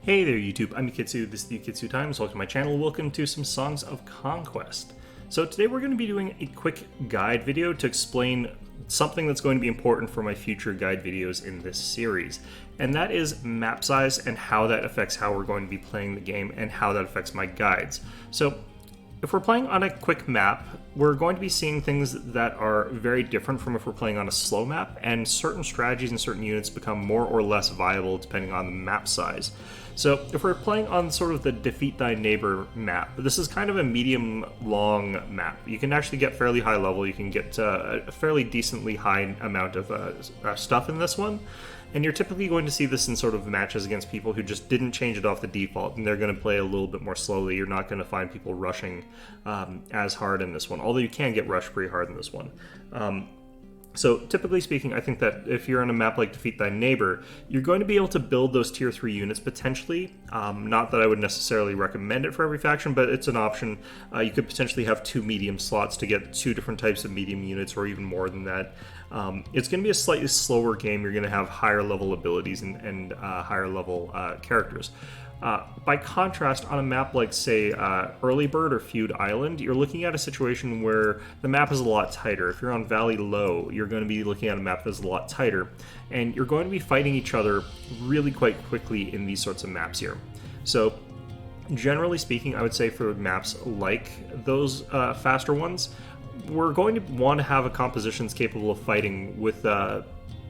Hey there YouTube, I'm Yukitsu, this is the Yukitsu Times, welcome to my channel, welcome to some Songs of Conquest. So today we're going to be doing a quick guide video to explain something that's going to be important for my future guide videos in this series. And that is map size and how that affects how we're going to be playing the game and how that affects my guides. So if we're playing on a quick map, we're going to be seeing things that are very different from if we're playing on a slow map, and certain strategies and certain units become more or less viable depending on the map size. So if we're playing on sort of the Defeat Thy Neighbor map, this is kind of a medium-long map. You can actually get fairly high level, you can get a fairly decently high amount of stuff in this one. And you're typically going to see this in sort of matches against people who just didn't change it off the default, and they're going to play a little bit more slowly. You're not going to find people rushing as hard in this one, although you can get rushed pretty hard in this one. So typically speaking, I think that if you're on a map like Defeat Thy Neighbor, you're going to be able to build those tier 3 units potentially. Not that I would necessarily recommend it for every faction, but it's an option. You could potentially have 2 medium slots to get 2 different types of medium units, or even more than that. It's going to be a slightly slower game. You're going to have higher level abilities and higher level characters. By contrast, on a map like, say, Early Bird or Feud Island, you're looking at a situation where the map is a lot tighter. If you're on Valley Low, you're going to be looking at a map that's a lot tighter, and you're going to be fighting each other really quite quickly in these sorts of maps here. So, generally speaking, I would say for maps like those faster ones, we're going to want to have a compositions capable of fighting with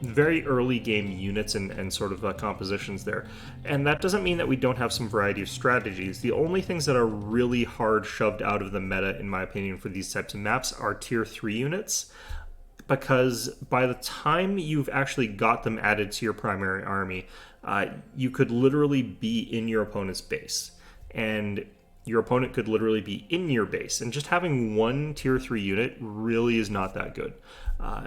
very early game units and sort of compositions there. And that doesn't mean that we don't have some variety of strategies. The only things that are really hard shoved out of the meta, in my opinion, for these types of maps are tier 3 units, because by the time you've actually got them added to your primary army, you could literally be in your opponent's base. And your opponent could literally be in your base, and just having one tier 3 unit really is not that good,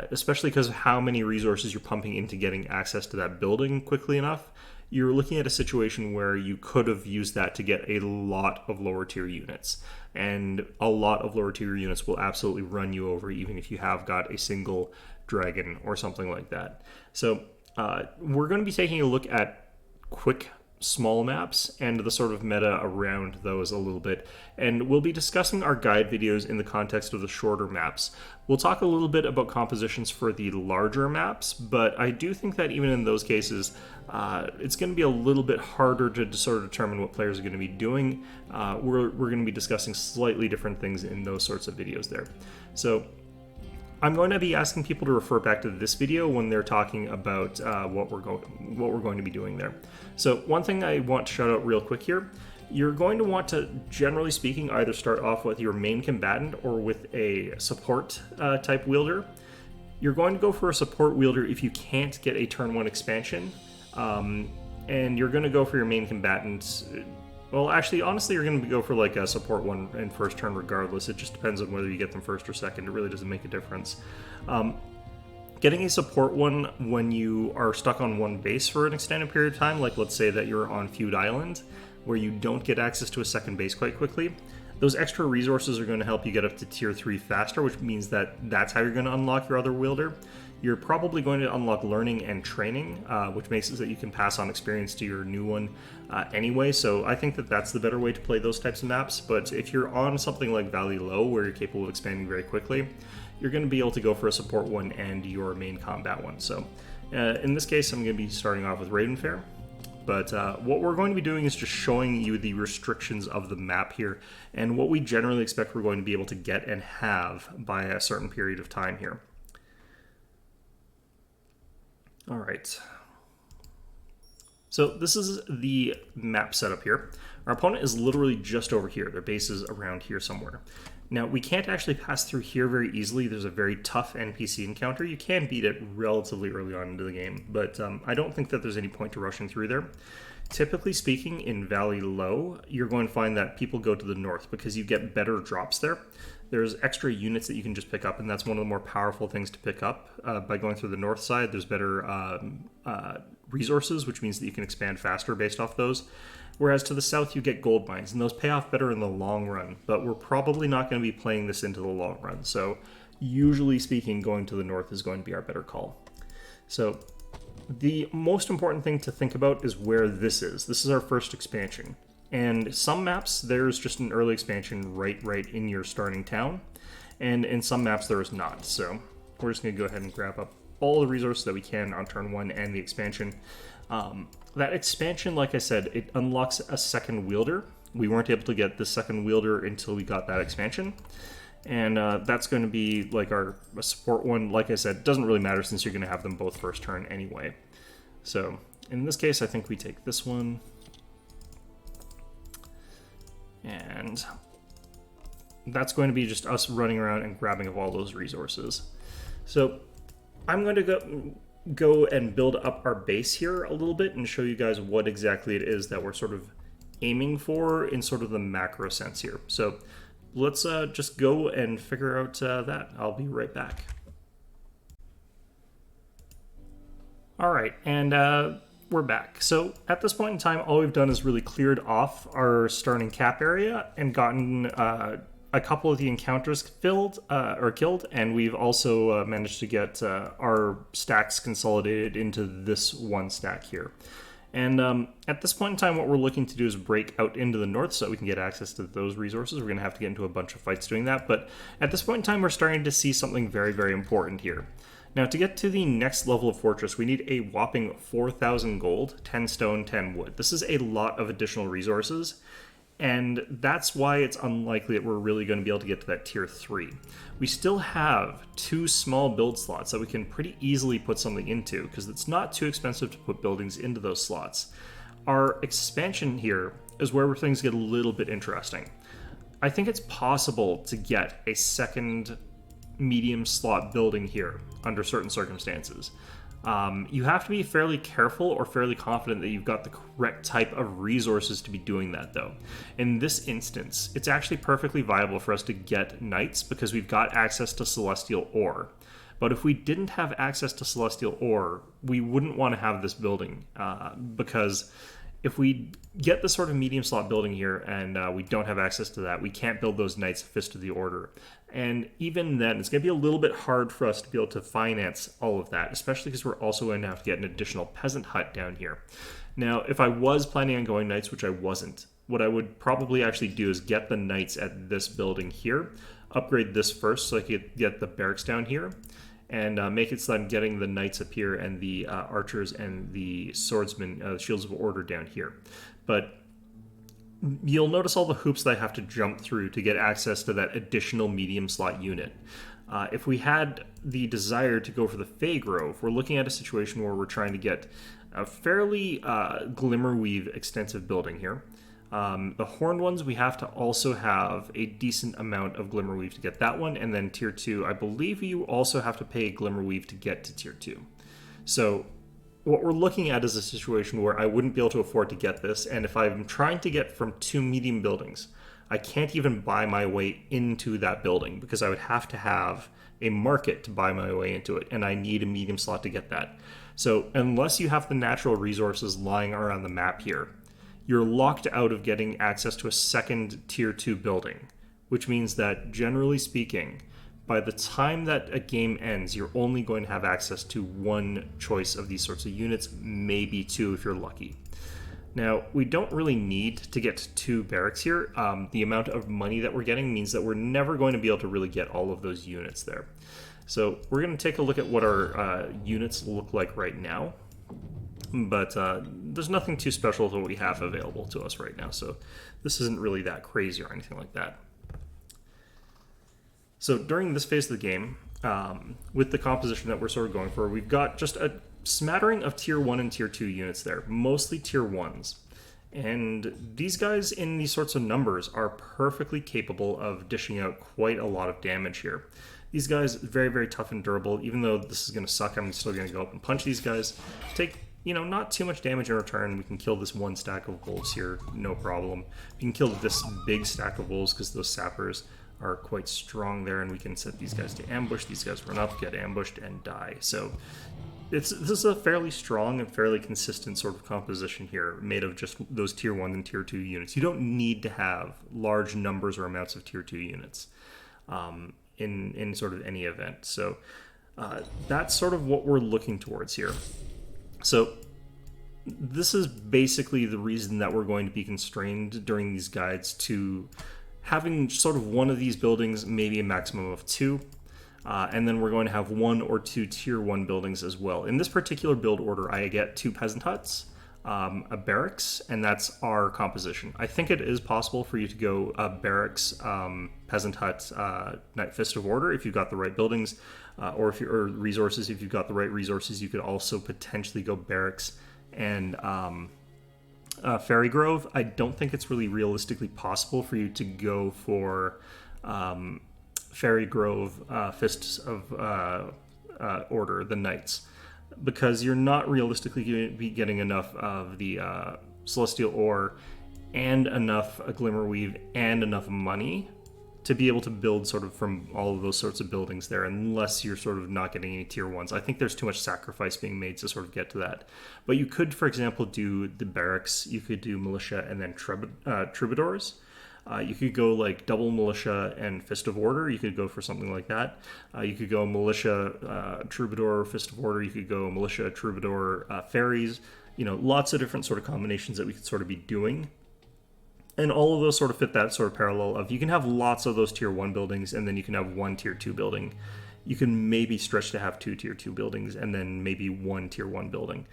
especially because of how many resources you're pumping into getting access to that building quickly enough. You're looking at a situation where you could have used that to get a lot of lower tier units, and a lot of lower tier units will absolutely run you over even if you have got a single dragon or something like that. So we're going to be taking a look at quick small maps and the sort of meta around those a little bit, and we'll be discussing our guide videos in the context of the shorter maps. We'll talk a little bit about compositions for the larger maps, but I do think that even in those cases it's going to be a little bit harder to sort of determine what players are going to be doing. We're going to be discussing slightly different things in those sorts of videos there. So I'm going to be asking people to refer back to this video when they're talking about what we're going to be doing there. So one thing I want to shout out real quick here, you're going to want to, generally speaking, either start off with your main combatant or with a support type wielder. You're going to go for a support wielder if you can't get a turn 1 expansion, and you're going to go for your main combatant. Well, actually, honestly, you're going to go for like a support one in first turn regardless. It just depends on whether you get them first or second. It really doesn't make a difference. Getting a support one when you are stuck on one base for an extended period of time, like let's say that you're on Feud Island, where you don't get access to a second base quite quickly, those extra resources are going to help you get up to tier 3 faster, which means that that's how you're going to unlock your other wielder. You're probably going to unlock learning and training, which makes it so that you can pass on experience to your new one anyway. So I think that that's the better way to play those types of maps. But if you're on something like Valley Low, where you're capable of expanding very quickly, you're going to be able to go for a support one and your main combat one. So in this case, I'm going to be starting off with Ravenfair. But what we're going to be doing is just showing you the restrictions of the map here and what we generally expect we're going to be able to get and have by a certain period of time here. All right. So this is the map setup here. Our opponent is literally just over here. Their base is around here somewhere. Now, we can't actually pass through here very easily. There's a very tough NPC encounter. You can beat it relatively early on into the game, but I don't think that there's any point to rushing through there. Typically speaking, in Valley Low, you're going to find that people go to the north because you get better drops there. There's extra units that you can just pick up, and that's one of the more powerful things to pick up. By going through the north side, there's better resources, which means that you can expand faster based off those. Whereas to the south, you get gold mines, and those pay off better in the long run, but we're probably not going to be playing this into the long run. So usually speaking, going to the north is going to be our better call. So The most important thing to think about is where this is. This is our first expansion. And some maps, there's just an early expansion right in your starting town. And in some maps, there is not. So we're just going to go ahead and grab up all the resources that we can on turn 1 and the expansion. That expansion, like I said, it unlocks a second wielder. We weren't able to get the second wielder until we got that expansion. And that's going to be like our support one. Like I said, it doesn't really matter since you're going to have them both first turn anyway. So in this case, I think we take this one. And that's going to be just us running around and grabbing up all those resources. So I'm going to go and build up our base here a little bit and show you guys what exactly it is that we're sort of aiming for in sort of the macro sense here. So let's just go and figure out that. I'll be right back. All right, and we're back. So at this point in time, all we've done is really cleared off our starting cap area and gotten a couple of the encounters killed, and we've also managed to get our stacks consolidated into this one stack here. And at this point in time, what we're looking to do is break out into the north so that we can get access to those resources. We're going to have to get into a bunch of fights doing that, but at this point in time, we're starting to see something very, very important here. Now, to get to the next level of fortress, we need a whopping 4,000 gold, 10 stone, 10 wood. This is a lot of additional resources, and that's why it's unlikely that we're really going to be able to get to that tier 3. We still have 2 small build slots that we can pretty easily put something into, because it's not too expensive to put buildings into those slots. Our expansion here is where things get a little bit interesting. I think it's possible to get a second medium slot building here under certain circumstances. You have to be fairly careful or fairly confident that you've got the correct type of resources to be doing that, though. In this instance, it's actually perfectly viable for us to get knights because we've got access to celestial ore. But if we didn't have access to celestial ore, we wouldn't want to have this building because if we get the sort of medium slot building here and we don't have access to that, we can't build those Knights of Fist of the Order. And even then, it's going to be a little bit hard for us to be able to finance all of that, especially because we're also going to have to get an additional peasant hut down here. Now, if I was planning on going Knights, which I wasn't, what I would probably actually do is get the Knights at this building here, upgrade this first so I could get the barracks down here, and make it so that I'm getting the knights up here and the archers and the swordsmen, shields of order down here. But you'll notice all the hoops that I have to jump through to get access to that additional medium slot unit. If we had the desire to go for the Fey Grove, we're looking at a situation where we're trying to get a fairly Glimmerweave extensive building here. The horned ones, we have to also have a decent amount of Glimmerweave to get that one, and then tier 2, I believe you also have to pay Glimmerweave to get to tier 2. So what we're looking at is a situation where I wouldn't be able to afford to get this, and if I'm trying to get from 2 medium buildings, I can't even buy my way into that building because I would have to have a market to buy my way into it, and I need a medium slot to get that. So unless you have the natural resources lying around the map here, you're locked out of getting access to a second tier 2 building, which means that generally speaking, by the time that a game ends, you're only going to have access to 1 choice of these sorts of units, maybe 2 if you're lucky. Now, we don't really need to get 2 barracks here. The amount of money that we're getting means that we're never going to be able to really get all of those units there. So we're going to take a look at what our units look like right now. But there's nothing too special to what we have available to us right now, so this isn't really that crazy or anything like that. So during this phase of the game, with the composition that we're sort of going for, we've got just a smattering of tier 1 and tier 2 units there, mostly tier 1s. And these guys in these sorts of numbers are perfectly capable of dishing out quite a lot of damage here. These guys, very, very tough and durable. Even though this is going to suck, I'm still going to go up and punch these guys. Take, not too much damage in return. We can kill this 1 stack of wolves here, no problem. We can kill this big stack of wolves because those sappers are quite strong there, and we can set these guys to ambush. These guys run up, get ambushed, and die. So this is a fairly strong and fairly consistent sort of composition here, made of just those tier 1 and tier 2 units. You don't need to have large numbers or amounts of tier 2 units in sort of any event. So that's sort of what we're looking towards here. So this is basically the reason that we're going to be constrained during these guides to having sort of one of these buildings, maybe a maximum of two. And then we're going to have one or two tier 1 buildings as well. In this particular build order, I get 2 peasant huts, a barracks, and that's our composition. I think it is possible for you to go barracks, peasant hut, Knight Fist of Order if you've got the right buildings, or resources. If you've got the right resources, you could also potentially go barracks and Fairy Grove. I don't think it's really realistically possible for you to go for Fairy Grove, Fists of Order, the Knights, because you're not realistically going to be getting enough of the Celestial Ore and enough Glimmerweave and enough money to be able to build sort of from all of those sorts of buildings there, unless you're sort of not getting any tier 1s. I think there's too much sacrifice being made to sort of get to that. But you could, for example, do the barracks, you could do militia and then troubadours. You could go like double militia and Fist of Order. You could go for something like that. You could go militia, troubadour, Fist of Order. You could go militia, troubadour, fairies. You know, lots of different sort of combinations that we could sort of be doing. And all of those sort of fit that sort of parallel of you can have lots of those tier 1 buildings, and then you can have one tier 2 building. You can maybe stretch to have 2 tier 2 buildings, and then maybe 1 tier 1 building.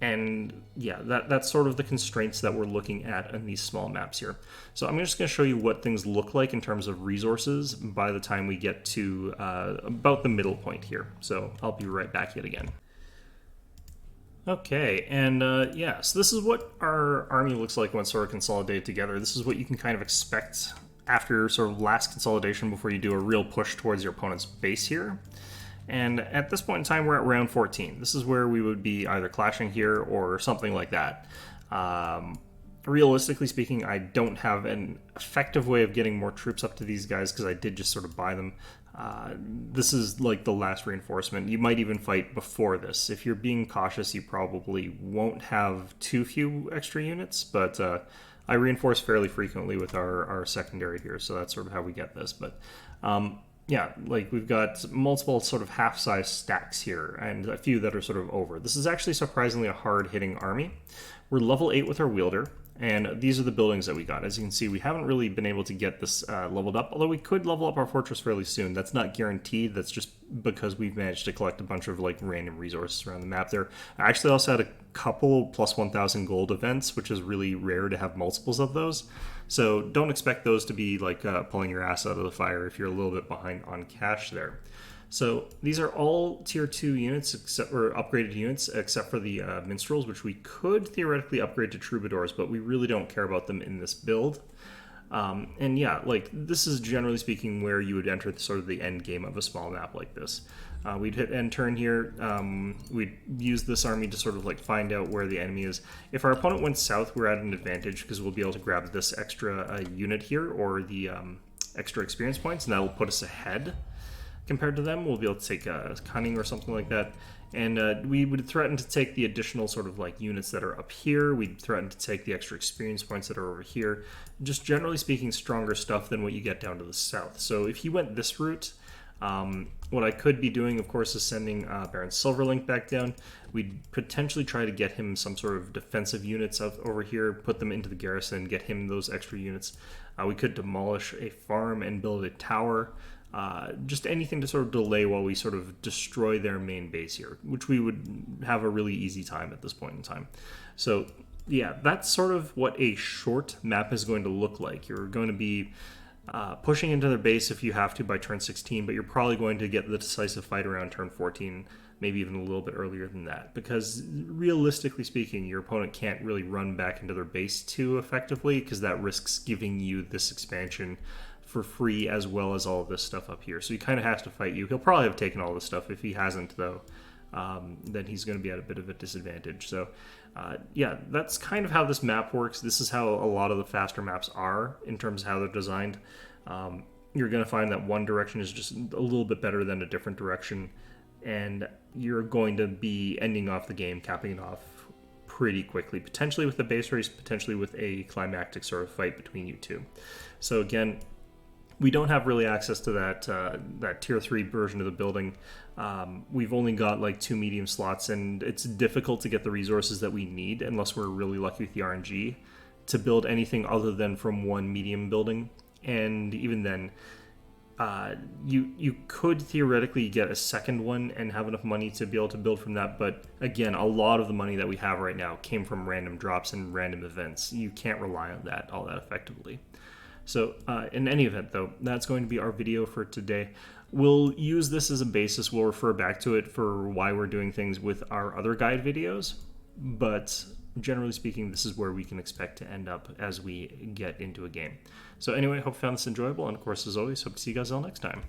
And yeah, that's sort of the constraints that we're looking at in these small maps here. So I'm just going to show you what things look like in terms of resources by the time we get to about the middle point here. So I'll be right back yet again. Okay, and yeah, so this is what our army looks like when sort of consolidated together. This is what you can kind of expect after sort of last consolidation before you do a real push towards your opponent's base here. And at this point in time, we're at round 14. This is where we would be either clashing here or something like that. Realistically speaking, I don't have an effective way of getting more troops up to these guys because I did just sort of buy them. This is like the last reinforcement. You might even fight before this. If you're being cautious, you probably won't have too few extra units, but I reinforce fairly frequently with our secondary here, so that's sort of how we get this. But yeah, like we've got multiple sort of half-size stacks here and a few that are sort of over. This is actually surprisingly a hard-hitting army. We're level 8 with our wielder, and these are the buildings that we got. As you can see, we haven't really been able to get this leveled up, although we could level up our fortress fairly soon. That's not guaranteed. That's just because we've managed to collect a bunch of like random resources around the map there. I actually also had a couple plus 1,000 gold events, which is really rare to have multiples of those. So don't expect those to be like pulling your ass out of the fire if you're a little bit behind on cash there. So these are all tier 2 units, or upgraded units, except for the minstrels, which we could theoretically upgrade to troubadours, but we really don't care about them in this build. And yeah, like this is generally speaking where you would enter sort of the end game of a small map like this. We'd hit end turn here. We'd use this army to sort of like find out where the enemy is. If our opponent went south, we're at an advantage because we'll be able to grab this extra unit here, or the extra experience points, and that'll put us ahead compared to them. We'll be able to take cunning or something like that. And we would threaten to take the additional sort of like units that are up here. We'd threaten to take the extra experience points that are over here. Just generally speaking, stronger stuff than what you get down to the south. So if you went this route, what I could be doing, of course, is sending Baron Silverlink back down. We'd potentially try to get him some sort of defensive units over here, put them into the garrison, get him those extra units. We could demolish a farm and build a tower. Just anything to sort of delay while we sort of destroy their main base here, which we would have a really easy time at this point in time. So yeah, that's sort of what a short map is going to look like. You're going to be pushing into their base if you have to by turn 16, but you're probably going to get the decisive fight around turn 14, maybe even a little bit earlier than that, because realistically speaking, your opponent can't really run back into their base too effectively, because that risks giving you this expansion for free as well as all of this stuff up here. So he kind of has to fight you. He'll probably have taken all this stuff. If he hasn't, though, then he's going to be at a bit of a disadvantage. So yeah, that's kind of how this map works. This is how a lot of the faster maps are in terms of how they're designed. You're going to find that one direction is just a little bit better than a different direction, and you're going to be ending off the game, capping it off pretty quickly, potentially with a base race, potentially with a climactic sort of fight between you two. So again, we don't have really access to that that tier 3 version of the building. We've only got like 2 medium slots, and it's difficult to get the resources that we need unless we're really lucky with the RNG to build anything other than from 1 medium building. And even then, you could theoretically get a second one and have enough money to be able to build from that, but again, a lot of the money that we have right now came from random drops and random events. You can't rely on that all that effectively. So in any event, though, that's going to be our video for today. We'll use this as a basis. We'll refer back to it for why we're doing things with our other guide videos, but generally speaking, this is where we can expect to end up as we get into a game. So anyway, hope you found this enjoyable, and of course, as always, hope to see you guys all next time.